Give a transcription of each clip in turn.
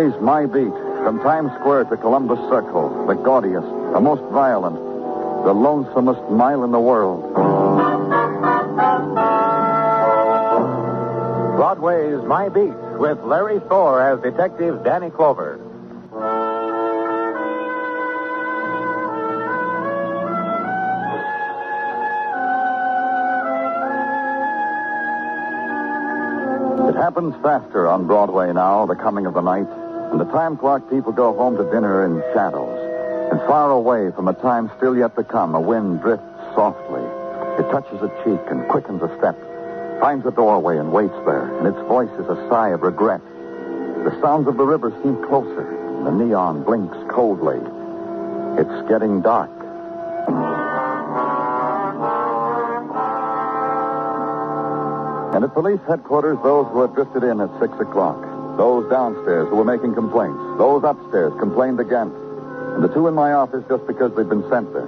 Broadway's My Beat. From Times Square to Columbus Circle, the gaudiest, the most violent, the lonesomest mile in the world. Broadway's My Beat with Larry Thor as Detective Danny Clover. It happens faster on Broadway now, the coming of the night. And the time clock people go home to dinner in shadows. And far away from a time still yet to come, a wind drifts softly. It touches a cheek and quickens a step, finds a doorway and waits there, and its voice is a sigh of regret. The sounds of the river seem closer. The neon blinks coldly. It's getting dark. And at police headquarters, those who had drifted in at 6 o'clock, those downstairs who were making complaints, those upstairs complained again, and the two in my office just because they'd been sent there.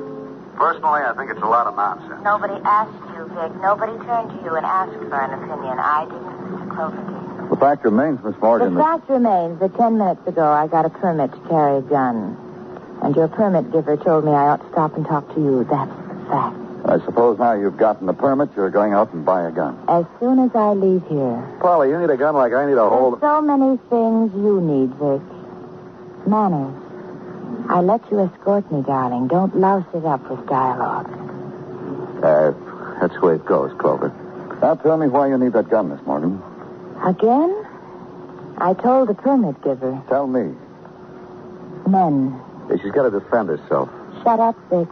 Personally, I think it's a lot of nonsense. Nobody asked you, Vic. Nobody turned to you and asked for an opinion. I didn't, Mr. Cloverty. The fact remains, Miss Morgan. The fact remains that 10 minutes ago I got a permit to carry a gun. And your permit giver told me I ought to stop and talk to you. That's the fact. I suppose now you've gotten the permit, you're going out and buy a gun. As soon as I leave here. Polly, you need a gun like I need a whole... There's so many things you need, Vic. Manners. I let you escort me, darling. Don't louse it up with dialogue. That's the way it goes, Clover. Now tell me why you need that gun, Miss Morgan. Again? I told the permit giver. Tell me. Men. She's got to defend herself. Shut up, Vic.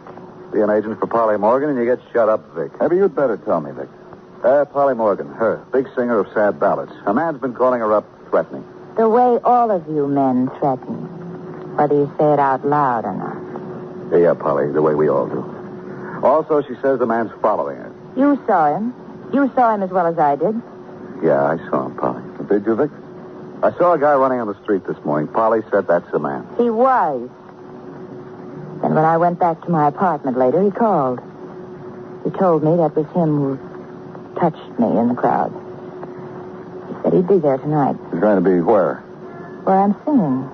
Be an agent for Polly Morgan, and you get shut up, Vic. Maybe you'd better tell me, Vic. Polly Morgan, her, big singer of sad ballads. A man's been calling her up, threatening. The way all of you men threaten, whether you say it out loud or not. Yeah, Polly, the way we all do. Also, she says the man's following her. You saw him. You saw him as well as I did. Yeah, I saw him, Polly. Did you, Vic? I saw a guy running on the street this morning. Polly said that's the man. He was. Then when I went back to my apartment later, he called. He told me that was him who touched me in the crowd. He said he'd be there tonight. He's going to be where? Where I'm singing.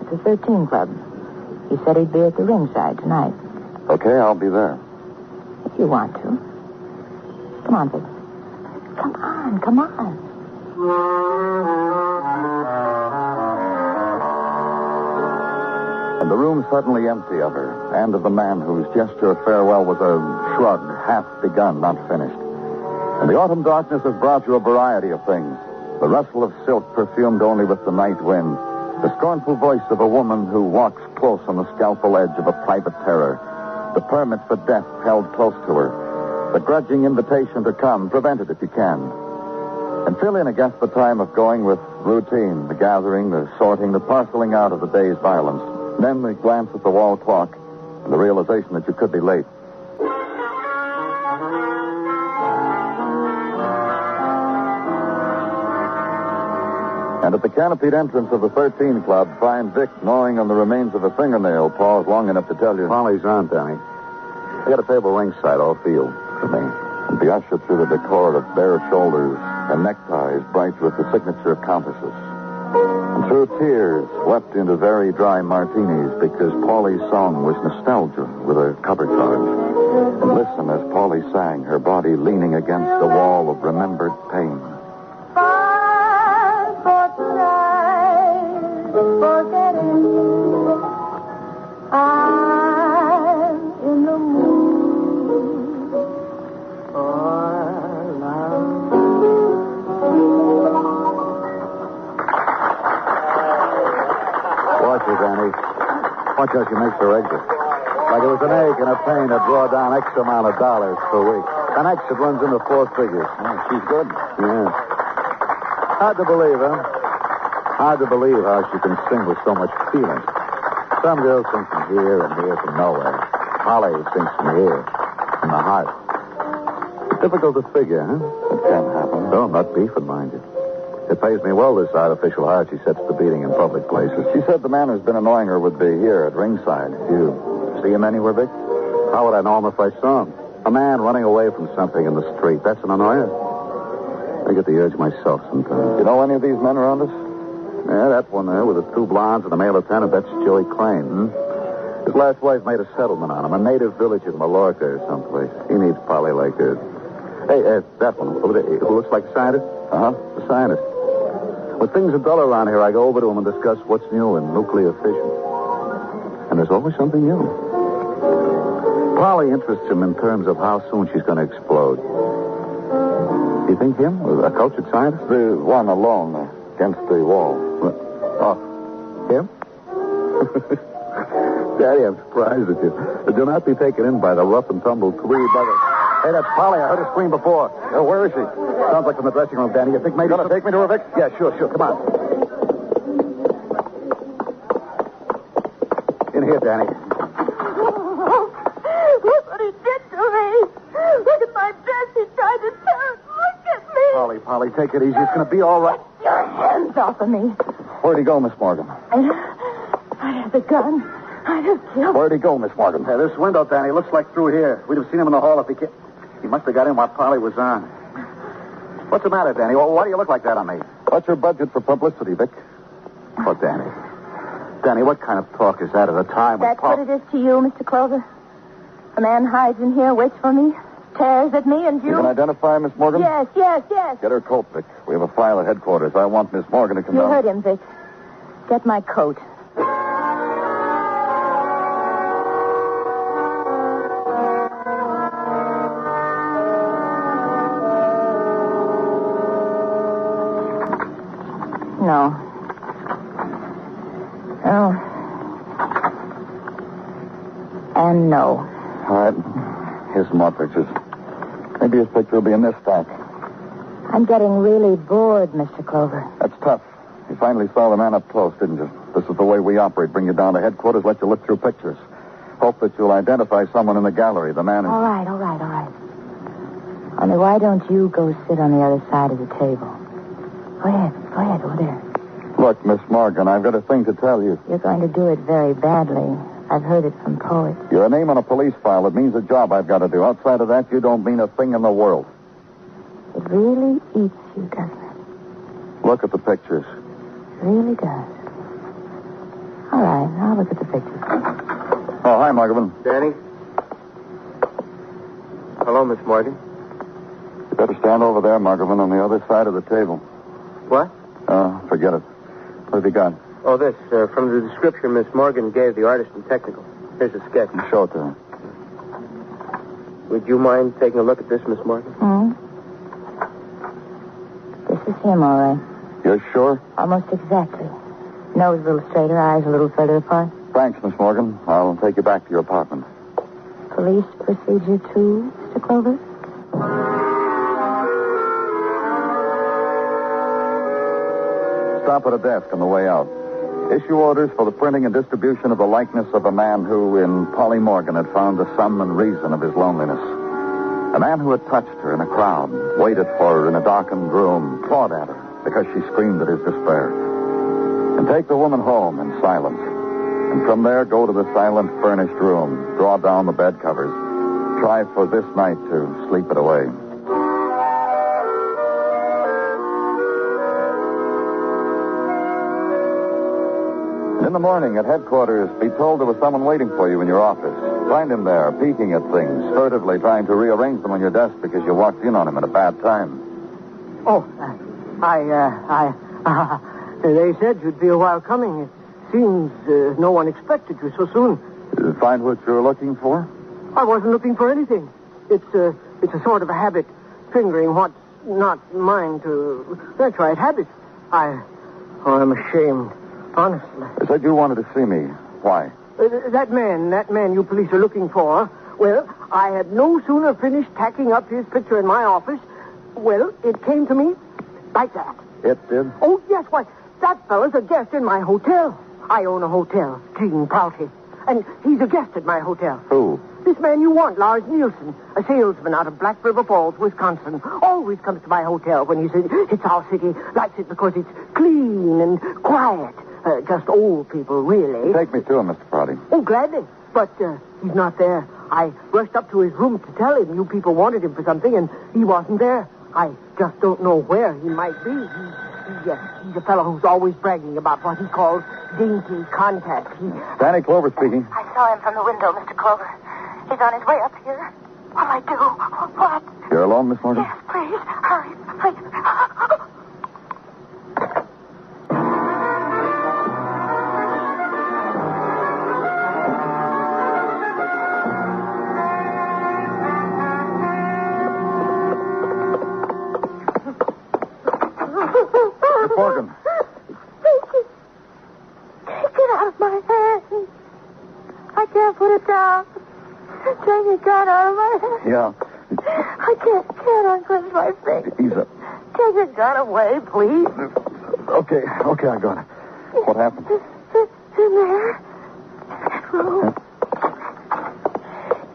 At the 13 Club. He said he'd be at the ringside tonight. Okay, I'll be there. If you want to. Come on, Vic. Come on, come on. And the room suddenly empty of her, and of the man whose gesture of farewell was a shrug, half begun, not finished. And the autumn darkness has brought you a variety of things. The rustle of silk perfumed only with the night wind. The scornful voice of a woman who walks close on the scalpel edge of a private terror. The permit for death held close to her. The grudging invitation to come, prevent it if you can. And fill in against the time of going with routine, the gathering, the sorting, the parceling out of the day's violence. Then the glance at the wall clock and the realization that you could be late. And at the canopied entrance of the 13 Club, find Vic gnawing on the remains of a fingernail paused long enough to tell you. Polly's on, Danny. I got a table ringside, all field for me. And be ushered through the decor of bare shoulders and neckties bright with the signature of countesses. And through tears swept into very dry martinis because Paulie's song was nostalgia with a cover charge. And listen as Paulie sang, her body leaning against the wall of remembered pain. Forgetting you, I'm in the mood for love. Watch her, Danny. Watch how she makes her exit. Like it was an ache and a pain to draw down X amount of dollars per week. An X that runs into 4 figures. Oh, she's good. Yeah. Hard to believe, huh? Hard to believe how she can sing with so much feeling. Some girls sing from here and here from nowhere. Polly sings from here, from the heart. It's difficult to figure, huh? It can happen. No, I'm not beefing, mind you. It pays me well, this artificial heart she sets to beating in public places. She said the man who's been annoying her would be here at ringside. You see him anywhere, Vic? How would I know him if I saw him? A man running away from something in the street. That's an annoyance. I get the urge myself sometimes. You know any of these men around us? Yeah, that one there with the two blondes and the male lieutenant, that's Joey Klein. His last wife made a settlement on him, a native village in Mallorca or someplace. He needs Polly like this. Hey, that one over there, who looks like a scientist? Uh-huh, the scientist. When things are dull around here, I go over to him and discuss what's new in nuclear fission. And there's always something new. Polly interests him in terms of how soon she's going to explode. Do you think him, a cultured scientist? The one alone against the wall. Oh, him? Daddy, I'm surprised at you. Do not be taken in by the rough and tumble tweed. Hey, that's Polly. I heard her scream before. Where is she? Sounds like from the dressing room, Danny. You think maybe... You gonna take me to her, Vic? Yeah, sure. Come on. In here, Danny. Look what he did to me. Look at my dress. He tried to tear it. Look at me. Polly, take it easy. It's going to be all right. Get your hands off of me. Where'd he go, Miss Morgan? I have the gun. I'd have killed. Where'd he go, Miss Morgan? Hey, this window, Danny, looks like through here. We'd have seen him in the hall if he came. He must have got in while Polly was on. What's the matter, Danny? Why do you look like that on me? What's your budget for publicity, Vic? Oh, Danny. Danny, what kind of talk is that at a time when That's what it is to you, Mr. Clover. A man hides in here, waits for me, tears at me, and you... You can identify Miss Morgan? Yes. Get her coat, Vic. We have a file at headquarters. I want Miss Morgan to come You down. heard him, Vic. Get my coat. No. Oh. And no. All right. Here's some more pictures. Maybe his picture will be in this stack. I'm getting really bored, Mr. Clover. That's tough. You finally saw the man up close, didn't you? This is the way we operate. Bring you down to headquarters, let you look through pictures. Hope that you'll identify someone in the gallery. The man is... All right. Only why don't you go sit on the other side of the table? Go ahead, over there. Look, Miss Morgan, I've got a thing to tell you. You're going to do it very badly. I've heard it from poets. You're a name on a police file. It means a job I've got to do. Outside of that, you don't mean a thing in the world. It really eats you, doesn't it? Look at the pictures. It really does. All right, I'll look at the pictures. Oh, hi, Morgan. Danny? Hello, Miss Morgan. You better stand over there, Margaret, on the other side of the table. What? Forget it. What have you got? Oh, this. From the description Miss Morgan gave the artist in technical. Here's a sketch. Show it to her. Would you mind taking a look at this, Miss Morgan? This is him, all right. You're sure? Almost exactly. Nose a little straighter, eyes a little further apart. Thanks, Miss Morgan. I'll take you back to your apartment. Police procedure 2, Mr. Clover? Stop at a desk on the way out. Issue orders for the printing and distribution of the likeness of a man who, in Polly Morgan, had found the sum and reason of his loneliness. A man who had touched her in a crowd, waited for her in a darkened room, clawed at her because she screamed at his despair. And take the woman home in silence. And from there, go to the silent, furnished room, draw down the bed covers, try for this night to sleep it away. In the morning at headquarters, be told there was someone waiting for you in your office. Find him there, peeking at things, furtively trying to rearrange them on your desk because you walked in on him at a bad time. Oh, they said you'd be a while coming. It seems no one expected you so soon. Find what you're looking for? I wasn't looking for anything. It's a sort of a habit, fingering what's not mine to... That's right, habit. I'm ashamed. Honestly. They said you wanted to see me. Why? That man you police are looking for, well, I had no sooner finished tacking up his picture in my office, well, it came to me like that. It did? Oh, yes, why, that fella's a guest in my hotel. I own a hotel, Gene Prouty, and he's a guest at my hotel. Who? This man you want, Lars Nielson, a salesman out of Black River Falls, Wisconsin. Always comes to my hotel when he says it's our city, likes it because it's clean and quiet. Just old people, really. Take me to him, Mr. Prouty. Oh, gladly. But he's not there. I rushed up to his room to tell him you people wanted him for something, and he wasn't there. I just don't know where he might be. He's a fellow who's always bragging about what he calls dainty contacts. Danny Clover speaking. I saw him from the window, Mr. Clover. He's on his way up here. What'll I do? What? You're alone, Miss Morgan? Yes, please. Hurry, please. Miss Morgan. Take it out of my hand. I can't put it down. Take the gun out of my hand. Yeah. I can't unclench my face. Ease up. Take the gun away, please. Okay, I got it. What happened? In there. That room.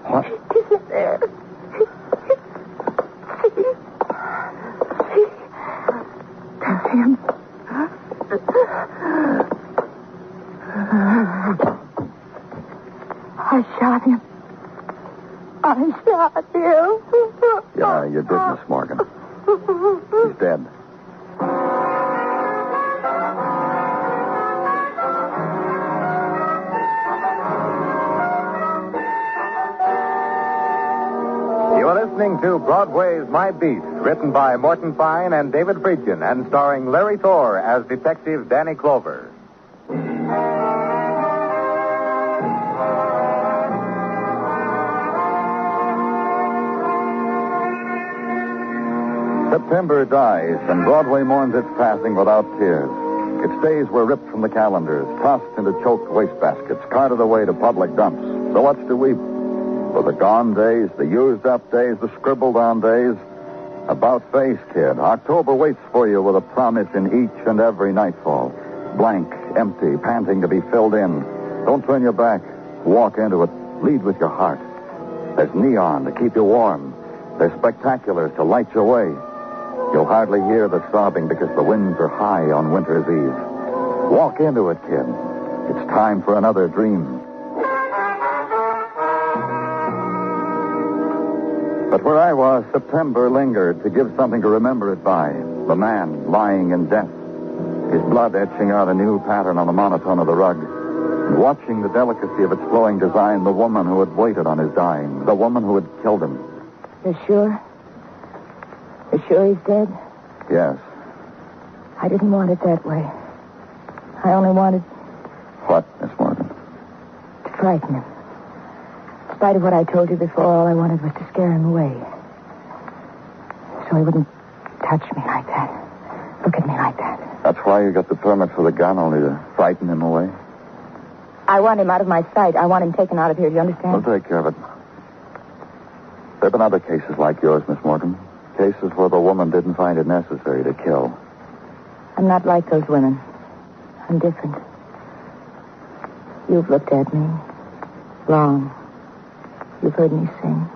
What? He's in there. See? That's him. I shot him. Yeah, you did, Miss Morgan. He's dead. You're listening to Broadway's My Beat, written by Morton Fine and David Friedkin, and starring Larry Thor as Detective Danny Clover. September dies, and Broadway mourns its passing without tears. Its days were ripped from the calendars, tossed into choked wastebaskets, carted away to public dumps. So what's to weep? For the gone days, the used-up days, the scribbled-on days. About face, kid. October waits for you with a promise in each and every nightfall. Blank, empty, panting to be filled in. Don't turn your back. Walk into it. Lead with your heart. There's neon to keep you warm. There's spectaculars to light your way. You'll hardly hear the sobbing because the winds are high on winter's eve. Walk into it, kid. It's time for another dream. But where I was, September lingered to give something to remember it by. The man lying in death. His blood etching out a new pattern on the monotone of the rug. And watching the delicacy of its flowing design, the woman who had waited on his dying. The woman who had killed him. You're sure? You're sure he's dead? Yes. I didn't want it that way. I only wanted What, Miss Morgan? to frighten him. In spite of what I told you before, all I wanted was to scare him away. So he wouldn't touch me like that. Look at me like that. That's why you got the permit for the gun, only to frighten him away? I want him out of my sight. I want him taken out of here. Do you understand? We'll take care of it. There have been other cases like yours, Miss Morgan. Cases where the woman didn't find it necessary to kill. I'm not like those women. I'm different. You've looked at me. Long. You've heard me sing.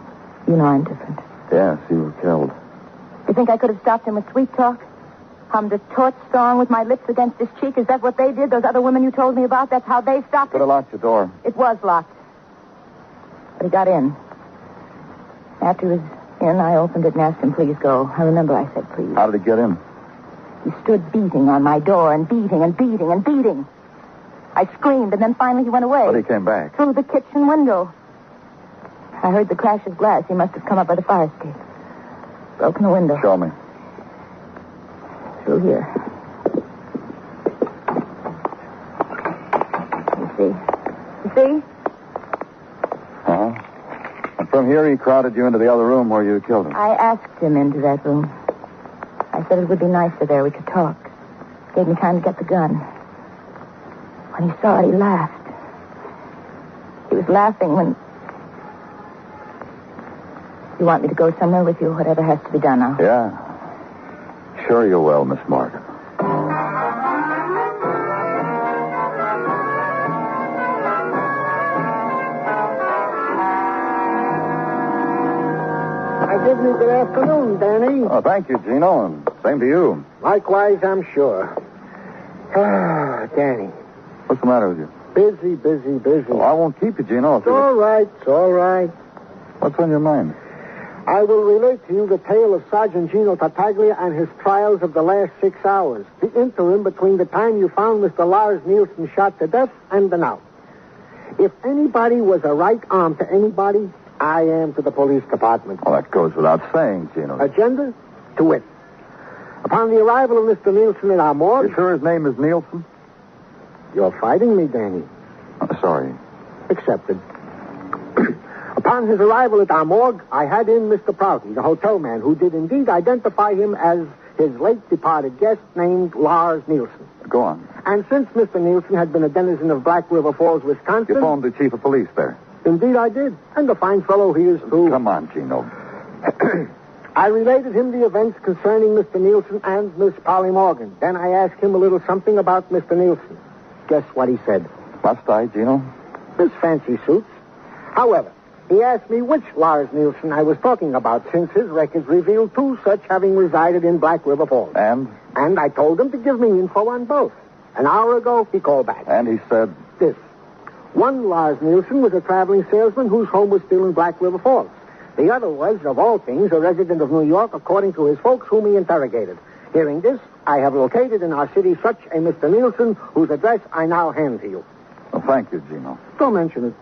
You know I'm different. Yes, you were killed. You think I could have stopped him with sweet talk? Hummed a torch song with my lips against his cheek? Is that what they did? Those other women you told me about? That's how they stopped Could it? have locked your door. It was locked. But he got in. After he was in, I opened it and asked him, please go. I remember I said, please. How did he get in? He stood beating on my door and beating and beating and beating. I screamed, and then finally he went away. But he came back. Through the kitchen window. I heard the crash of glass. He must have come up by the fire escape. Broken the window. Show me. Through here. You see? You see? Uh-huh. And from here he crowded you into the other room where you killed him. I asked him into that room. I said it would be nicer there. We could talk. Gave me time to get the gun. When he saw it, he laughed. He was laughing when... You want me to go somewhere with you? Whatever has to be done now. Yeah. Sure you will, Miss Morgan. I give you good afternoon, Danny. Oh, thank you, Gino, and same to you. Likewise, I'm sure. Ah, Danny. What's the matter with you? Busy, busy, busy. Oh, I won't keep you, Gino. It's all right, it's all right. What's on your mind? I will relate to you the tale of Sergeant Gino Tartaglia and his trials of the last 6 hours, the interim between the time you found Mr. Lars Nielsen shot to death and the now. If anybody was a right arm to anybody, I am to the police department. Well, that goes without saying, Gino. Agenda? To wit. Upon the arrival of Mr. Nielsen at our morgue... You sure his name is Nielsen? You're fighting me, Danny. Oh, sorry. Accepted. Upon his arrival at our morgue, I had in Mr. Prouty, the hotel man, who did indeed identify him as his late departed guest named Lars Nielsen. Go on. And since Mr. Nielsen had been a denizen of Black River Falls, Wisconsin... You phoned the chief of police there. Indeed I did. And a fine fellow he is, too. Come on, Gino. I related him the events concerning Mr. Nielsen and Miss Polly Morgan. Then I asked him a little something about Mr. Nielsen. Guess what he said? Must I, Gino? His fancy suits. However, he asked me which Lars Nielsen I was talking about, since his records revealed 2 such having resided in Black River Falls. And? And I told him to give me info on both. An hour ago, he called back. And he said? This. One Lars Nielsen was a traveling salesman whose home was still in Black River Falls. The other was, of all things, a resident of New York, according to his folks whom he interrogated. Hearing this, I have located in our city such a Mr. Nielsen, whose address I now hand to you. Well, thank you, Gino. Don't mention it.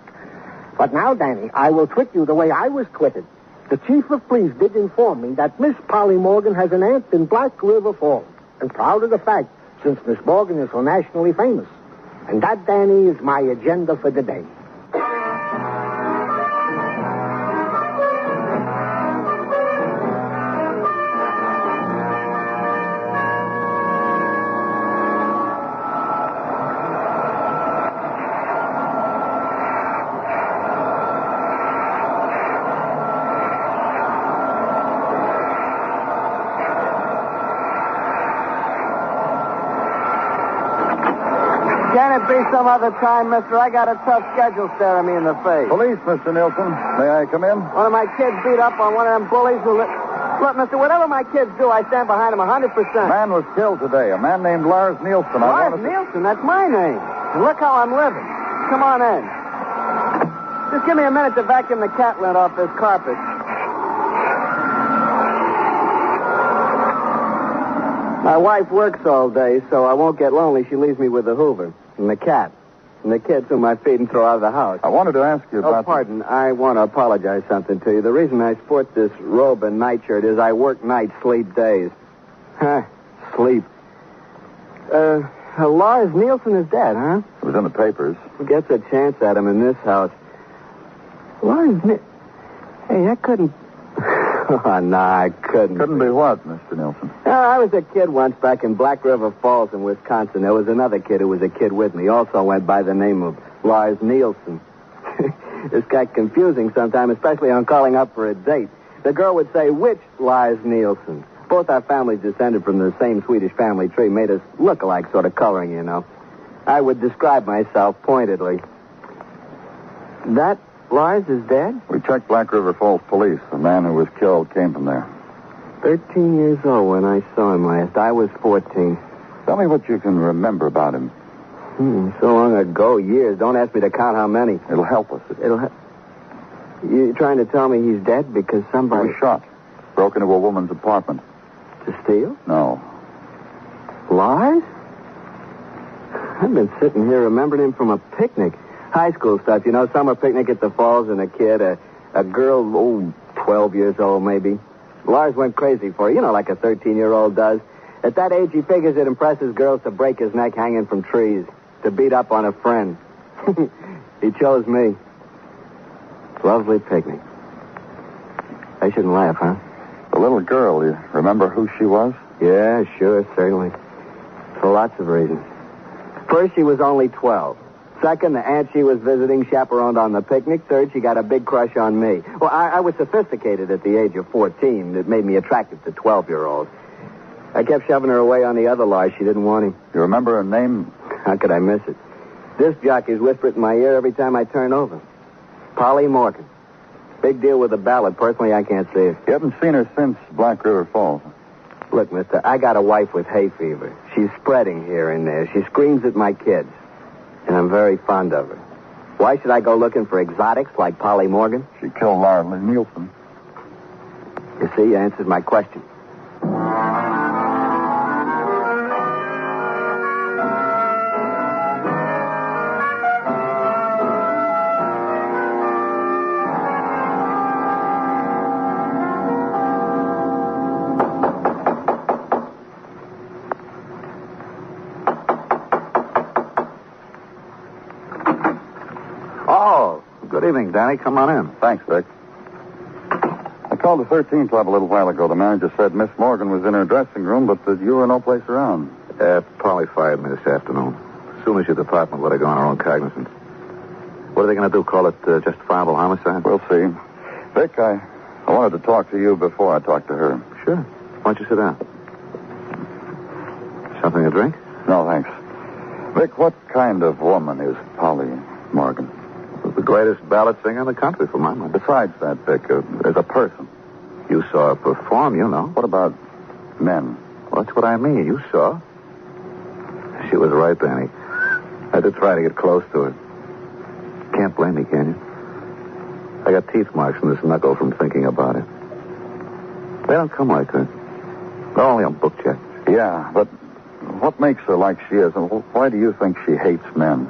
But now, Danny, I will twit you the way I was twitted. The chief of police did inform me that Miss Polly Morgan has an aunt in Black River Falls. And proud of the fact, since Miss Morgan is so nationally famous. And that, Danny, is my agenda for the day. Can it be some other time, mister? I got a tough schedule staring me in the face. Police, Mr. Nielsen. May I come in? One of my kids beat up on one of them bullies who... Look, mister, whatever my kids do, I stand behind them 100%. A man was killed today. A man named Lars Nielsen. Lars Nielsen? That's my name. And look how I'm living. Come on in. Just give me a minute to vacuum the cat lint off this carpet. My wife works all day, so I won't get lonely. She leaves me with the Hoover and the cat and the kids whom I feed and throw out of the house. I wanted to ask you about... Oh, pardon. I want to apologize something to you. The reason I sport this robe and nightshirt is I work nights, sleep days. Sleep. Lars Nielsen is dead, huh? It was in the papers. Who gets a chance at him in this house? Lars Nielsen... Hey, that couldn't... Oh, no, I couldn't. Couldn't be what, Mr. Nielsen? I was a kid once back in Black River Falls in Wisconsin. There was another kid who was a kid with me. Also went by the name of Lars Nielsen. This got confusing sometimes, especially on calling up for a date. The girl would say, which Lars Nielsen? Both our families descended from the same Swedish family tree, made us look alike sort of coloring, you know. I would describe myself pointedly. That Lars is dead? We checked Black River Falls police. The man who was killed came from there. 13 years old when I saw him last. I was 14. Tell me what you can remember about him. So long ago, years. Don't ask me to count how many. It'll help us. You trying to tell me he's dead because somebody... He was shot. Broke into a woman's apartment. To steal? No. Lars? I've been sitting here remembering him from a picnic. High school stuff, you know, summer picnic at the falls, and a kid, a girl, 12 years old maybe. Lars went crazy for her, you know, like a 13-year-old does. At that age, he figures it impresses girls to break his neck hanging from trees, to beat up on a friend. He chose me. Lovely picnic. I shouldn't laugh, huh? The little girl, you remember who she was? Yeah, sure, certainly. For lots of reasons. First, she was only 12. Second, the aunt she was visiting chaperoned on the picnic. Third, she got a big crush on me. Well, I was sophisticated at the age of 14. It made me attractive to 12-year-olds. I kept shoving her away on the other Lars. She didn't want him. You remember her name? How could I miss it? Disc jockeys whisper it in my ear every time I turn over. Polly Morgan. Big deal with the ballad. Personally, I can't see it. You haven't seen her since Black River Falls. Look, mister, I got a wife with hay fever. She's spreading here and there. She screams at my kids. And I'm very fond of her. Why should I go looking for exotics like Polly Morgan? She killed Lars Nielsen. You see, you answered my question. Oh, good evening, Danny. Come on in. Thanks, Vic. I called the 13 Club a little while ago. The manager said Miss Morgan was in her dressing room, but that you were no place around. Polly fired me this afternoon. As soon as your department would have gone our own cognizance. What are they going to do? Call it justifiable homicide? We'll see. Vic, I wanted to talk to you before I talked to her. Sure. Why don't you sit down? Something to drink? No, thanks. Vic, what kind of woman is Polly Morgan? The greatest ballad singer in the country, for my money. Besides that, Vic, as a person. You saw her perform, you know. What about men? Well, that's what I mean. You saw. She was right, Danny. I had to try to get close to her. Can't blame me, can you? I got teeth marks in this knuckle from thinking about it. They don't come like that. They're only on book checks. Yeah, but what makes her like she is? And why do you think she hates men?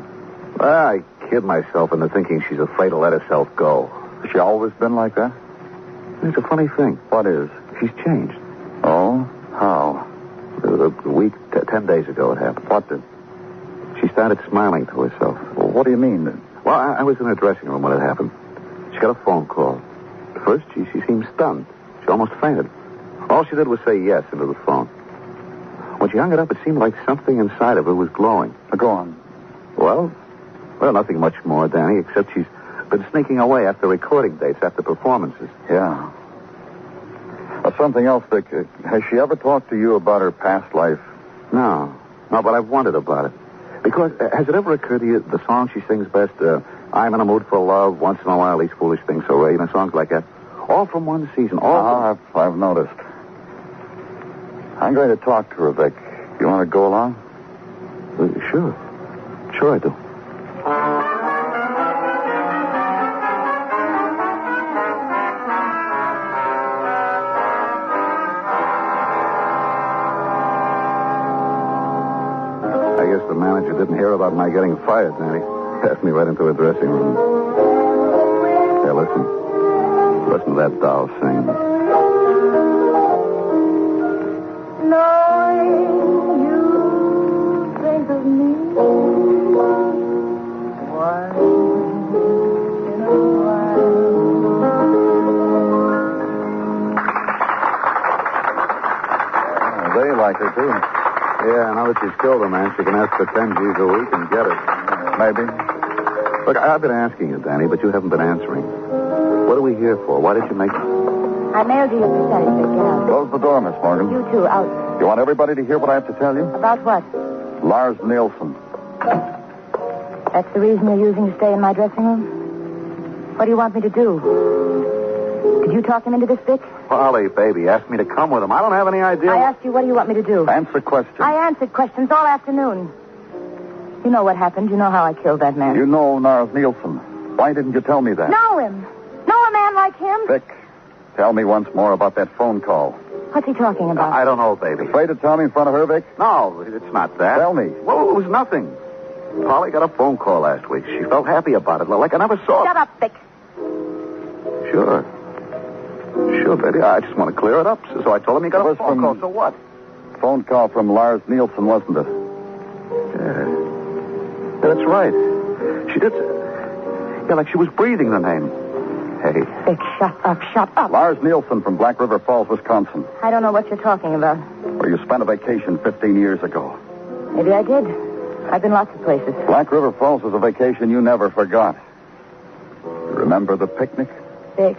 I kid myself into thinking she's afraid to let herself go. Has she always been like that? It's a funny thing. What is? She's changed. Oh? How? A week, 10 days ago it happened. What did? She started smiling to herself. Well, what do you mean? Well, I was in her dressing room when it happened. She got a phone call. At first, she seemed stunned. She almost fainted. All she did was say yes into the phone. When she hung it up, it seemed like something inside of her was glowing. Go on. Well, nothing much more, Danny, except she's been sneaking away after recording dates, after performances. Yeah. Something else, Vic. Has she ever talked to you about her past life? No, but I've wondered about it. Because, has it ever occurred to you the song she sings best, I'm in a mood for love, once in a while these foolish things so rare, songs like that? All from one season, all I've noticed. I'm going to talk to her, Vic. You want to go along? Sure. Sure I do. I guess the manager didn't hear about my getting fired, Danny. Passed me right into her dressing room. Hey, listen. Listen to that doll sing. Knowing you think of me once in a while. They like her, too. Yeah, now that she's killed a man, she can ask for 10 G's a week and get it. Maybe. Look, I've been asking you, Danny, but you haven't been answering. What are we here for? Why did you make... I mailed you your percentage, Vic. Get out. Close the door, Miss Morgan. You too, out. You want everybody to hear what I have to tell you? About what? Lars Nielson. That's the reason you're using to stay in my dressing room? What do you want me to do? Did you talk him into this, Vic? Polly, baby, asked me to come with him. I don't have any idea. I asked you, what do you want me to do? Answer questions. I answered questions all afternoon. You know what happened. You know how I killed that man. You know Lars Nielson. Why didn't you tell me that? Know him. Know a man like him? Vic, tell me once more about that phone call. What's he talking about? I don't know, baby. Afraid to tell me in front of her, Vic? No, it's not that. Tell me. Well, it was nothing. Polly got a phone call last week. She felt happy about it, like I never saw. Shut up, Vic. Sure. Sure, baby. I just want to clear it up. So I told him he got a phone call. So what? Phone call from Lars Nielson, wasn't it? Yeah, that's right. She did. Yeah, like she was breathing the name. Hey. Vic, shut up. Lars Nielson from Black River Falls, Wisconsin. I don't know what you're talking about. Where you spent a vacation 15 years ago. Maybe I did. I've been lots of places. Black River Falls was a vacation you never forgot. Remember the picnic? Vic,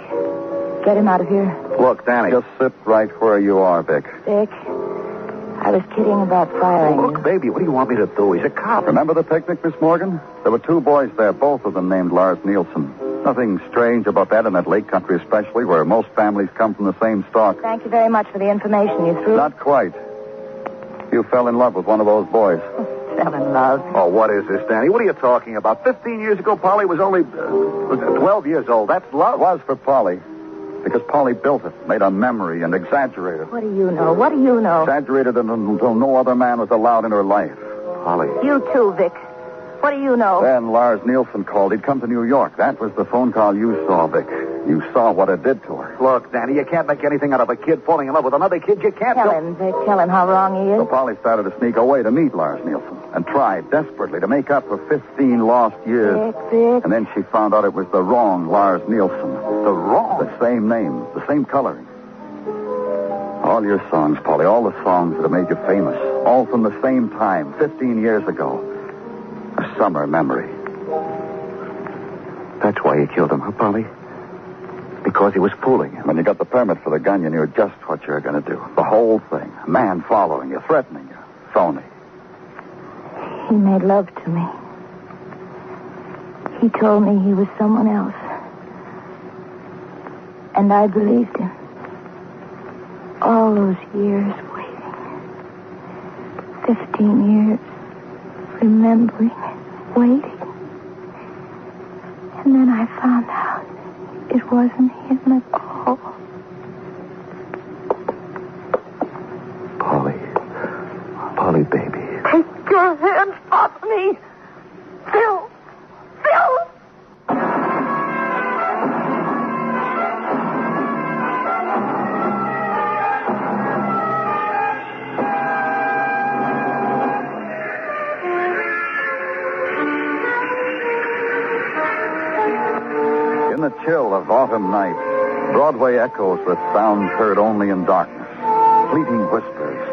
get him out of here. Look, Danny. Just sit right where you are, Vic. Vic, I was kidding about firing you. Look, baby, what do you want me to do? He's a cop. Remember the picnic, Miss Morgan? There were 2 boys there, both of them named Lars Nielson. Nothing strange about that in that lake country especially, where most families come from the same stock. Thank you very much for the information. You through? Not quite. You fell in love with one of those boys. Fell in love. Oh, what is this, Danny? What are you talking about? 15 years ago, Polly was only 12 years old. That's love. It was for Polly. Because Polly built it, made a memory, and exaggerated. What do you know? What do you know? Exaggerated it until no other man was allowed in her life. Polly. You too, Vic. What do you know? Then Lars Nielson called. He'd come to New York. That was the phone call you saw, Vic. You saw what it did to her. Look, Danny, you can't make anything out of a kid falling in love with another kid. You can't. Tell him, Vic. Tell him how wrong he So is. Polly started to sneak away to meet Lars Nielson and tried desperately to make up for 15 lost years. Vic. And then she found out it was the wrong Lars Nielson. The wrong? The same name, the same coloring. All your songs, Polly, all the songs that have made you famous, all from the same time, 15 years ago. A summer memory. That's why you killed him, huh, Polly? Because he was fooling him. When you got the permit for the gun, you knew just what you were going to do. The whole thing. A man following you, threatening you. Phony. He made love to me. He told me he was someone else. And I believed him. All those years waiting. 15 years remembering, waiting. And then I found out it wasn't him at all. Polly, baby. Take your hands off me. Phil! In the chill of autumn night, Broadway echoes with sounds heard only in darkness. Fleeting whispers.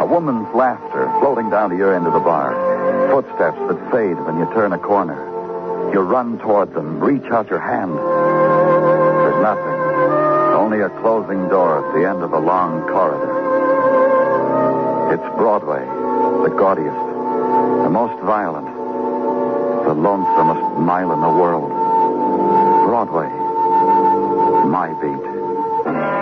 A woman's laughter floating down to your end of the bar. Footsteps that fade when you turn a corner. You run toward them, reach out your hand. There's nothing. Only a closing door at the end of a long corridor. It's Broadway, the gaudiest, the most violent, the lonesomest mile in the world. Broadway, my beat.